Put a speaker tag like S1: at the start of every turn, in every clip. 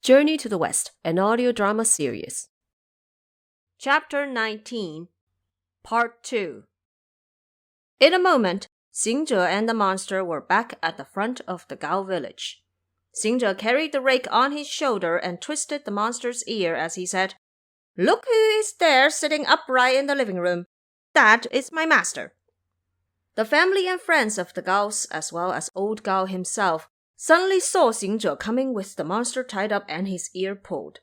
S1: Journey to the West, an audio drama series. Chapter 19, Part 2. In a moment, Xingzhe and the monster were back at the front of the Gao village. Xingzhe carried the rake on his shoulder and twisted the monster's ear as he said, "Look who is there sitting upright in the living room. That is my master." The family and friends of the Gaos, as well as old Gao himself, suddenly saw Xingzhe coming with the monster tied up and his ear pulled.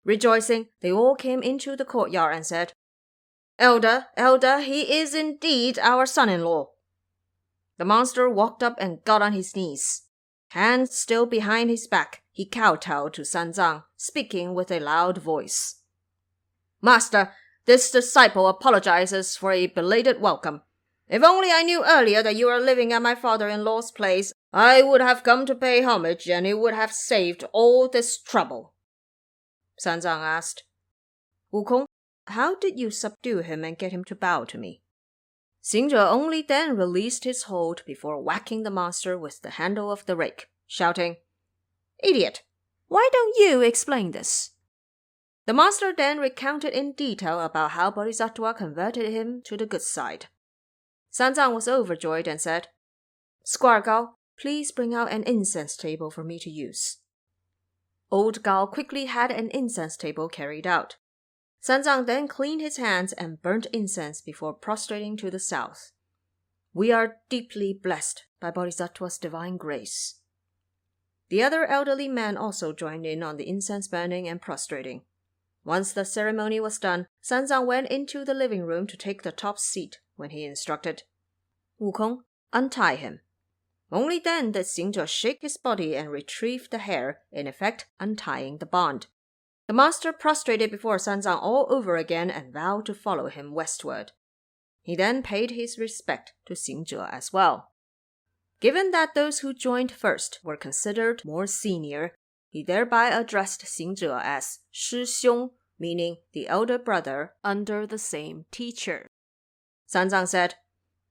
S1: Rejoicing, they all came into the courtyard and said, Elder, he is indeed our son-in-law." The monster walked up and got on his knees. Hands still behind his back, he kowtowed to Sanzang, speaking with a loud voice. "Master, this disciple apologizes for a belated welcome. If only I knew earlier that you are living at my father-in-law's place, I would have come to pay homage, and it would have saved all this trouble." Sanzang asked, "Wukong, how did you subdue him and get him to bow to me?" Xingzhe only then released his hold before whacking the monster with the handle of the rake, shouting, "Idiot! Why don't you explain this?" The monster then recounted in detail about how Bodhisattva converted him to the good side. Sanzang was overjoyed and said, "Squire Gao, please bring out an incense table for me to use." Old Gao quickly had an incense table carried out. Sanzang then cleaned his hands and burnt incense before prostrating to the south. "We are deeply blessed by Bodhisattva's divine grace." The other elderly men also joined in on the incense burning and prostrating. Once the ceremony was done, Sanzang went into the living room to take the top seat when he instructed, "Wukong, untie him." Only then did Xingzhe shake his body and retrieve the hair, in effect untying the bond. The monster prostrated before Sanzang all over again and vowed to follow him westward. He then paid his respect to Xingzhe as well. Given that those who joined first were considered more senior, he thereby addressed Xingzhe as Shi Xiong, meaning the elder brother under the same teacher. Sanzang said,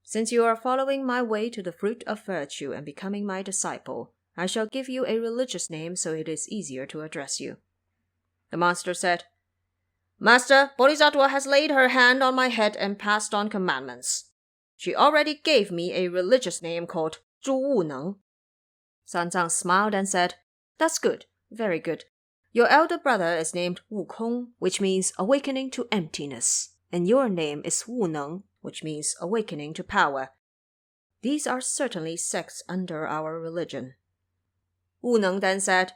S1: "Since you are following my way to the fruit of virtue and becoming my disciple, I shall give you a religious name so it is easier to address you." The monster said, "Master, Bodhisattva has laid her hand on my head and passed on commandments. She already gave me a religious name called Zhu Wuneng." Sanzang smiled and said, "That's good, very good. Your elder brother is named Wukong, which means awakening to emptiness, and your name is Wuneng, which means awakening to power. These are certainly sects under our religion." Wuneng then said,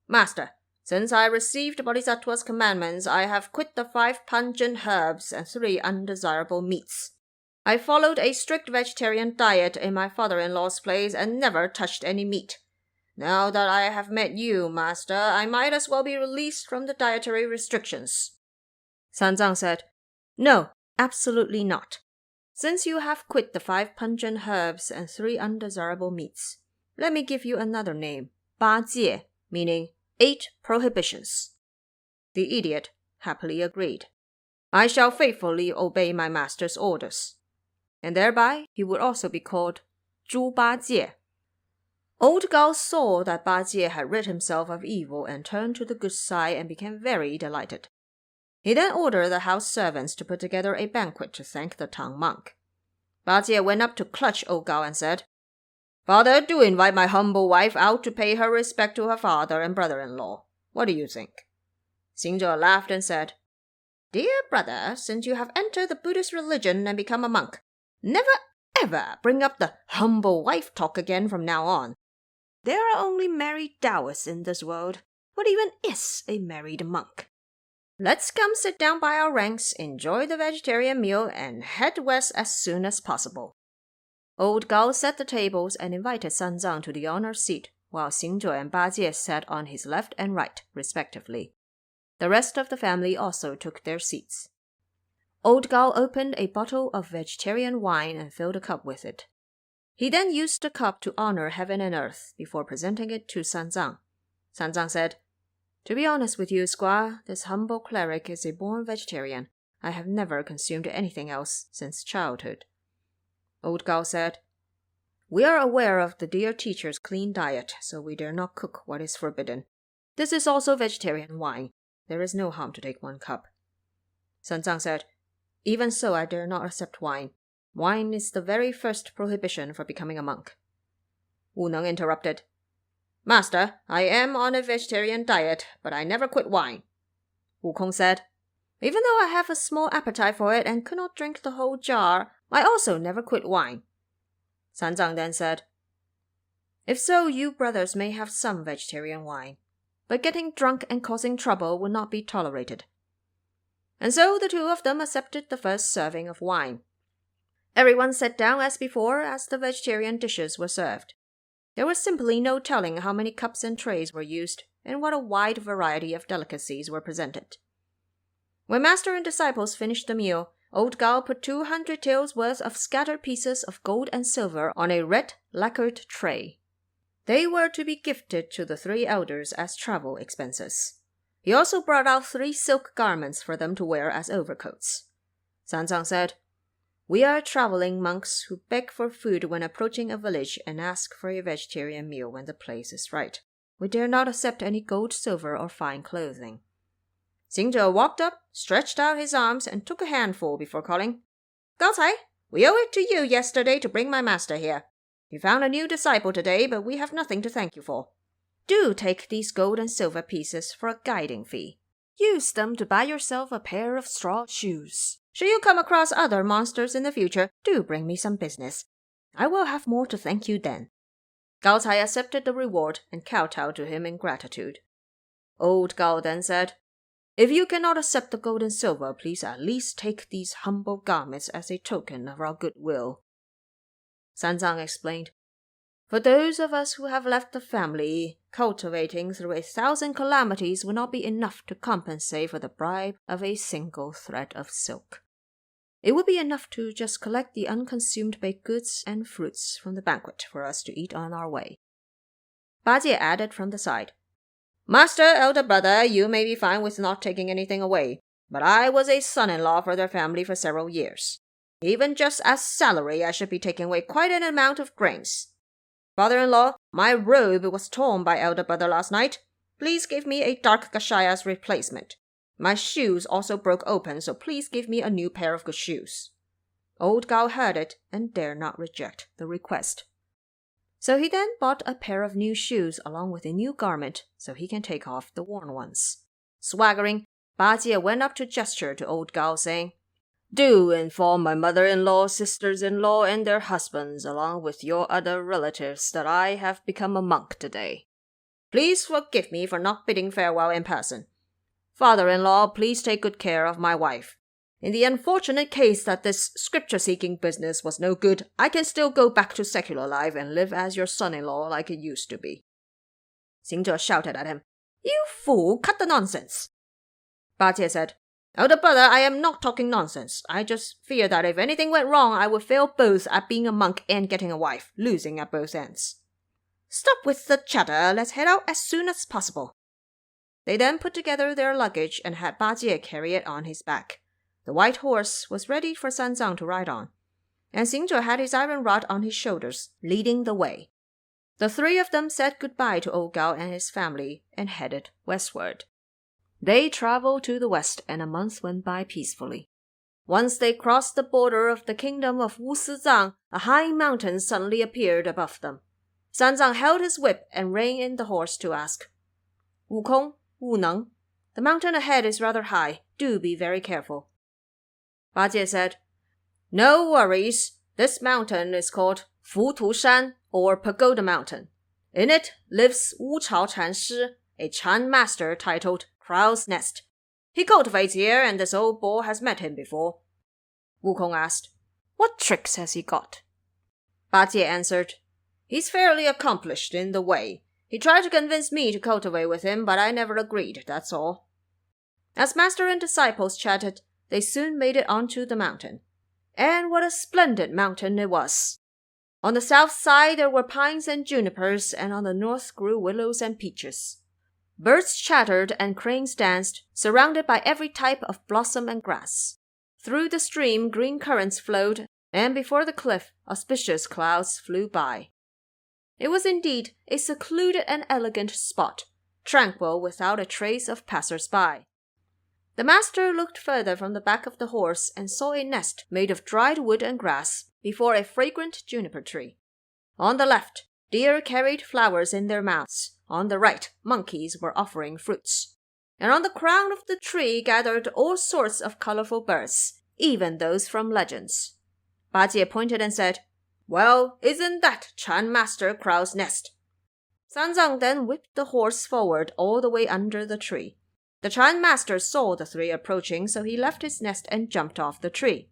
S1: "Master, since I received Bodhisattva's commandments, I have quit the 5 pungent herbs and 3 undesirable meats. I followed a strict vegetarian diet in my father-in-law's place and never touched any meat. Now that I have met you, Master, I might as well be released from the dietary restrictions." Sanzang said, "No, absolutely not. Since you have quit the 5 pungent herbs and 3 undesirable meats, let me give you another name, 八戒, meaning 8 prohibitions." The idiot happily agreed. "I shall faithfully obey my master's orders." And thereby he would also be called 猪八戒. Old Gao saw that Ba Jie had rid himself of evil and turned to the good side and became very delighted. He then ordered the house servants to put together a banquet to thank the Tang monk. Ba Jie went up to clutch old Gao and said, "Father, do invite my humble wife out to pay her respect to her father and brother-in-law. What do you think?" Xingzhe laughed and said, "Dear brother, since you have entered the Buddhist religion and become a monk, never ever bring up the humble wife talk again from now on. There are only married Taoists in this world. What even is a married monk? Let's come sit down by our ranks, enjoy the vegetarian meal, and head west as soon as possible." Old Gao set the tables and invited Sanzang to the honor seat, while Xingzhe and Ba Jie sat on his left and right, respectively. The rest of the family also took their seats. Old Gao opened a bottle of vegetarian wine and filled a cup with it. He then used the cup to honor heaven and earth before presenting it to Sanzang. Sanzang said, "To be honest with you, Squire, this humble cleric is a born vegetarian. I have never consumed anything else since childhood." Old Gao said, We are aware of the dear teacher's clean diet, so we dare not cook what is forbidden. This is also vegetarian wine. There is no harm to take 1 cup. Sanzang said, Even so, I dare not accept wine. Wine is the very first prohibition for becoming a monk. Wu Neng interrupted. Master, I am on a vegetarian diet, but I never quit wine. Wukong said, Even though I have a small appetite for it and could not drink the whole jar, I also never quit wine. Sanzang then said, If so, you brothers may have some vegetarian wine, but getting drunk and causing trouble will not be tolerated. And so the 2 of them accepted the first serving of wine. Everyone sat down as before as the vegetarian dishes were served. There was simply no telling how many cups and trays were used, and what a wide variety of delicacies were presented. When master and disciples finished the meal, old Gao put 200 taels worth of scattered pieces of gold and silver on a red lacquered tray. They were to be gifted to the 3 elders as travel expenses. He also brought out 3 silk garments for them to wear as overcoats. Sanzang said, We are traveling monks who beg for food when approaching a village and ask for a vegetarian meal when the place is right. We dare not accept any gold, silver, or fine clothing. Xingzhe walked up, stretched out his arms, and took a handful before calling, Gao Cai, we owe it to you yesterday to bring my master here. You found a new disciple today, but we have nothing to thank you for. Do take these gold and silver pieces for a guiding fee. Use them to buy yourself a pair of straw shoes. Should you come across other monsters in the future, do bring me some business. I will have more to thank you then. Gao Cai accepted the reward and kowtowed to him in gratitude. Old Gao then said, If you cannot accept the gold and silver, please at least take these humble garments as a token of our goodwill. Sanzang explained, For those of us who have left the family, cultivating through 1,000 calamities will not be enough to compensate for the bribe of a single thread of silk. It would be enough to just collect the unconsumed baked goods and fruits from the banquet for us to eat on our way. Ba Jie added from the side, Master, elder brother, you may be fine with not taking anything away, but I was a son-in-law for their family for several years. Even just as salary, I should be taking away quite an amount of grains. Father-in-law, my robe was torn by elder brother last night. Please give me a dark Gashaya's replacement. My shoes also broke open, so please give me a new pair of good shoes. Old Gao heard it and dared not reject the request. So he then bought a pair of new shoes along with a new garment so he can take off the worn ones. Swaggering, Ba Jie went up to gesture to old Gao, saying, Do inform my mother-in-law, sisters-in-law, and their husbands, along with your other relatives, that I have become a monk today. Please forgive me for not bidding farewell in person. Father-in-law, please take good care of my wife. In the unfortunate case that this scripture-seeking business was no good, I can still go back to secular life and live as your son-in-law like it used to be. Xingzhe shouted at him, You fool, cut the nonsense. Ba Jie said, Elder brother, I am not talking nonsense. I just fear that if anything went wrong, I would fail both at being a monk and getting a wife, losing at both ends. Stop with the chatter. Let's head out as soon as possible. They then put together their luggage and had Ba Jie carry it on his back. The white horse was ready for Sanzang to ride on, and Xingzhe had his iron rod on his shoulders, leading the way. The 3 of them said goodbye to old Gao and his family and headed westward. They traveled to the west, and a month went by peacefully. Once they crossed the border of the kingdom of Wusizang, a high mountain suddenly appeared above them. Sanzang held his whip and reined in the horse to ask, Wukong, Wu Neng, the mountain ahead is rather high. Do be very careful. Ba Jie said, No worries. This mountain is called Futu Shan, or Pagoda Mountain. In it lives Wu Chao Chan Shi, a Chan master titled Crow's Nest. He cultivates here, and this old boar has met him before. Wukong asked, What tricks has he got? Ba Jie answered, He's fairly accomplished in the way. He tried to convince me to cultivate with him, but I never agreed, that's all. As master and disciples chatted, they soon made it onto the mountain. And what a splendid mountain it was! On the south side there were pines and junipers, and on the north grew willows and peaches. Birds chattered and cranes danced, surrounded by every type of blossom and grass. Through the stream green currents flowed, and before the cliff, auspicious clouds flew by. It was indeed a secluded and elegant spot, tranquil without a trace of passers-by. The master looked further from the back of the horse and saw a nest made of dried wood and grass before a fragrant juniper tree. On the left, deer carried flowers in their mouths. On the right, monkeys were offering fruits. And on the crown of the tree gathered all sorts of colorful birds, even those from legends. 八戒 pointed and said, "Well, isn't that Chan Master Crow's nest?" 三藏 then whipped the horse forward all the way under the tree. The Chan Master saw the three approaching, so he left his nest and jumped off the tree.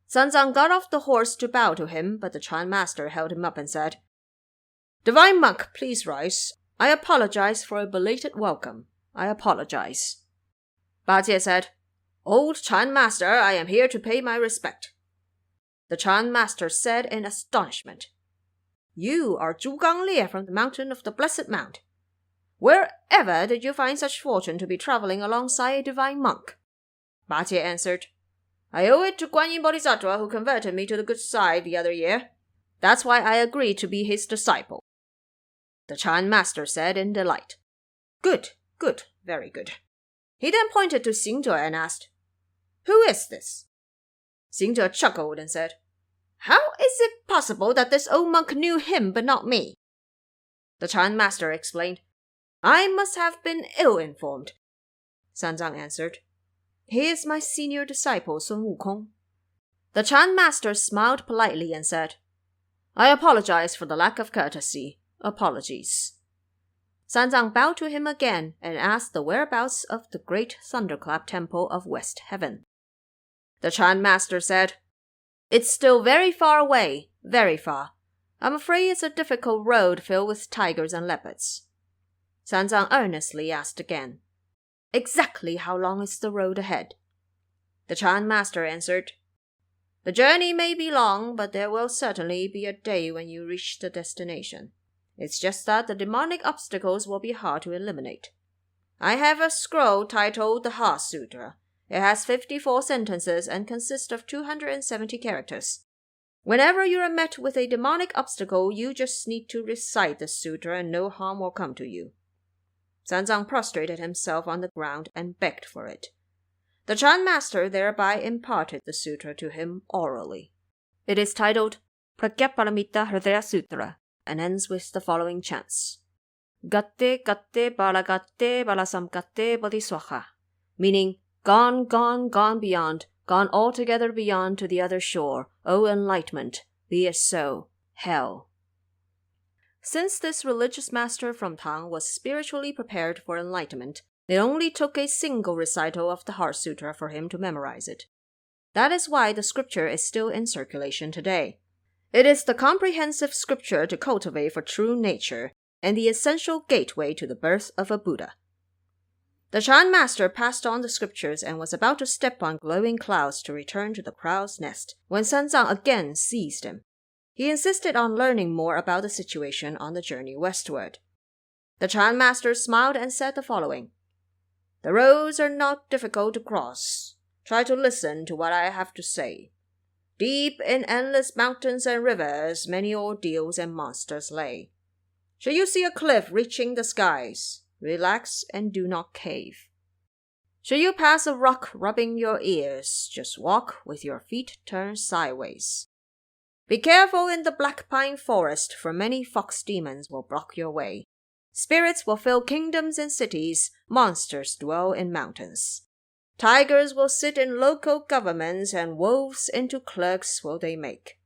S1: 三藏 got off the horse to bow to him, but the Chan Master held him up and said, "Divine monk, please rise. I apologize for a belated welcome. I apologize." 八戒 said, "Old Chan Master, I am here to pay my respect." The Chan Master said in astonishment, "You are Zhu Gang from the mountain of the Blessed Mount. Wherever did you find such fortune to be traveling alongside a divine monk?" 八戒 answered, "I owe it to Guan Yin Bodhisattva who converted me to the good side the other year. That's why I agreed to be his disciple." The Chan Master said in delight, "Good, good, very good." He then pointed to Xingzhe and asked, "Who is this?" Xingzhe chuckled and said, "How is it possible that this old monk knew him but not me?" The Chan Master explained, "I must have been ill-informed." Sanzang answered, "He is my senior disciple, Sun Wukong." The Chan Master smiled politely and said, "I apologize for the lack of courtesy. Apologies." Sanzang bowed to him again and asked the whereabouts of the great thunderclap temple of West Heaven. The Chan Master said, "It's still very far away, very far. I'm afraid it's a difficult road filled with tigers and leopards." Sanzang earnestly asked again, "Exactly how long is the road ahead?" The Chan Master answered, "The journey may be long, but there will certainly be a day when you reach the destination. It's just that the demonic obstacles will be hard to eliminate. I have a scroll titled the Heart Sutra. It has 54 sentences and consists of 270 characters. Whenever you are met with a demonic obstacle, you just need to recite the sutra and no harm will come to you." Sanzang prostrated himself on the ground and begged for it. The Chan Master thereby imparted the sutra to him orally. It is titled Pragyaparamita Hridaya Sutra and ends with the following chants. Gatte gatte balagatte balasamgatte bodhiswaha, meaning, "Gone, gone, gone beyond, gone altogether beyond to the other shore, O enlightenment, be it so, hell." Since this religious master from Tang was spiritually prepared for enlightenment, it only took a single recital of the Heart Sutra for him to memorize it. That is why the scripture is still in circulation today. It is the comprehensive scripture to cultivate for true nature, and the essential gateway to the birth of a Buddha. The Chan Master passed on the scriptures and was about to step on glowing clouds to return to the crow's nest, when Sanzang again seized him. He insisted on learning more about the situation on the journey westward. The Chan Master smiled and said the following. "The roads are not difficult to cross. Try to listen to what I have to say. Deep in endless mountains and rivers, many ordeals and monsters lay. Should you see a cliff reaching the skies, relax and do not cave. Should you pass a rock rubbing your ears, just walk with your feet turned sideways. Be careful in the black pine forest, for many fox demons will block your way. Spirits will fill kingdoms and cities, monsters dwell in mountains. Tigers will sit in local governments, and wolves into clerks will they make.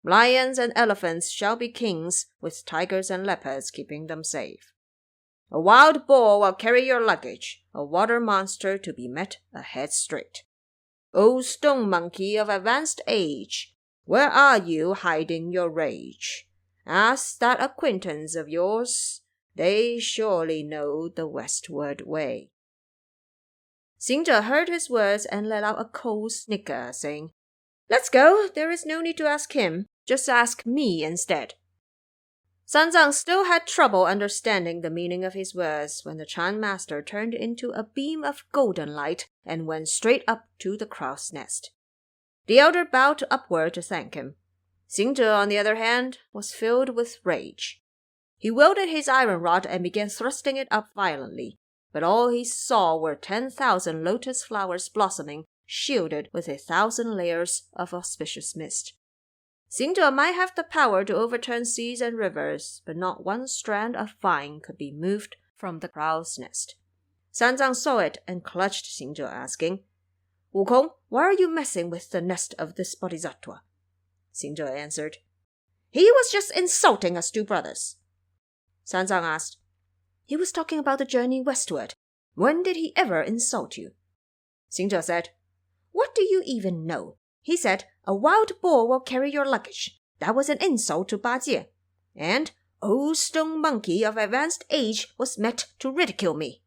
S1: Lions and elephants shall be kings, with tigers and leopards keeping them safe. A wild boar will carry your luggage, a water monster to be met ahead straight. O stone monkey of advanced age, where are you hiding your rage? Ask that acquaintance of yours, they surely know the westward way." Xingzhe heard his words and let out a cold snicker, saying, "Let's go, there is no need to ask him, just ask me instead." Sanzang still had trouble understanding the meaning of his words when the Chan Master turned into a beam of golden light and went straight up to the crow's nest. The elder bowed upward to thank him. Xingzhe, on the other hand, was filled with rage. He wielded his iron rod and began thrusting it up violently, but all he saw were 10,000 lotus flowers blossoming, shielded with 1,000 layers of auspicious mist. Xingzhe might have the power to overturn seas and rivers, but not one strand of vine could be moved from the crow's nest. Sanzang saw it and clutched Xingzhe, asking, "Wukong, why are you messing with the nest of this bodhisattva?" Xingzhe answered, "He was just insulting us two brothers." Sanzang asked, "He was talking about the journey westward. When did he ever insult you?" Xingzhe said, "What do you even know? He said, 'A wild boar will carry your luggage.' That was an insult to Bajie. And, 'Old stone monkey of advanced age was met to ridicule me.'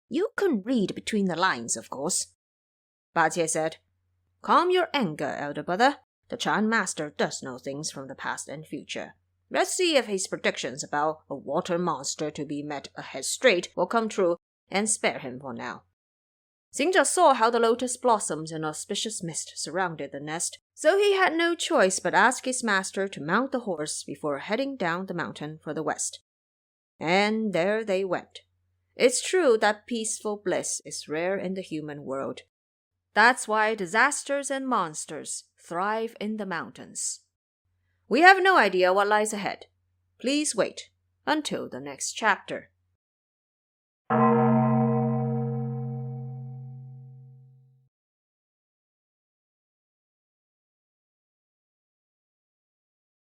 S1: You can read between the lines, of course." Bajie said, "Calm your anger, elder brother. The Chan master does know things from the past and future. Let's see if his predictions about a water monster to be met ahead straight will come true, and spare him for now." Xingzhe saw how the lotus blossoms and auspicious mist surrounded the nest, so he had no choice but ask his master to mount the horse before heading down the mountain for the west. And there they went. It's true that peaceful bliss is rare in the human world. That's why disasters and monsters thrive in the mountains. We have no idea what lies ahead. Please wait until the next chapter.